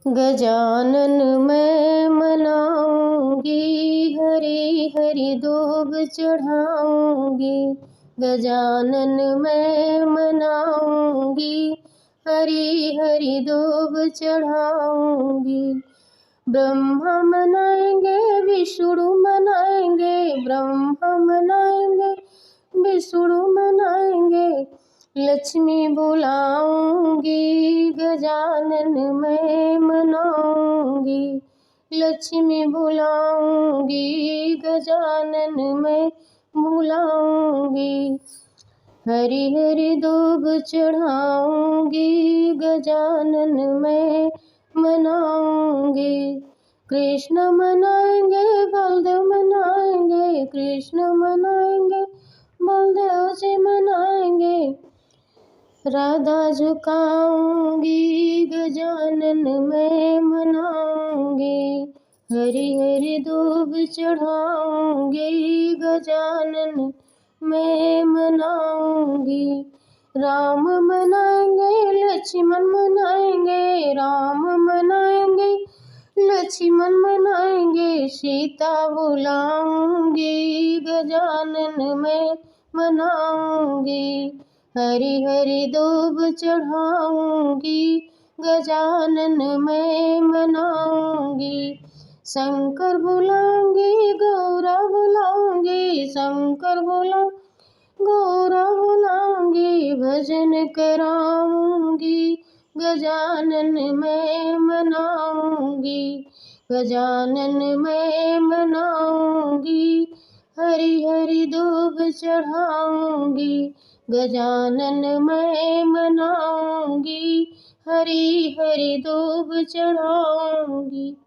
गजानन मैं मनाऊंगी, हरी हरी दूब चढ़ाऊंगी। गजानन मैं मनाऊंगी, हरी हरी दूब चढ़ाऊंगी। ब्रह्मा मनाएंगे, विष्णु मनाएंगे, ब्रह्मा मनाएंगे, विष्णु मनाएंगे। लक्ष्मी बुलाऊंगी, गजानन मैं मनाऊंगी। लक्ष्मी बुलाऊंगी, गजानन मैं बुलाऊंगी। हरी हरी दूब चढ़ाऊंगी, गजानन मैं मनाऊंगी। कृष्ण मनाएंगे, बलदेव मनाएंगे, कृष्ण मनाएंगे, बलदेव जी मनाएंगे। राधा झुकाऊंगी, गजानन मैं मनाऊंगी। हरी हरी दूब चढ़ाऊंगी, गजानन मैं मनाऊंगी। राम मनाएंगे, लक्ष्मण मनाएंगे, राम मनाएंगे, लक्ष्मण मनाएंगे। सीता बुलाऊंगी, गजानन मैं मनाऊंगी। हरी हरी दूब चढ़ाऊंगी, गजानन मैं मनाऊंगी। शंकर बुलाऊंगी, गौरा बुलाऊंगी, शंकर बुला गौरा बुलाऊंगी। भजन कराऊंगी, गजानन मैं मनाऊंगी। गजानन मैं मनाऊंगी, हरी हरी दूब चढ़ाऊंगी। गजानन मैं मनाऊंगी, हरी हरी दूब चढ़ाऊंगी।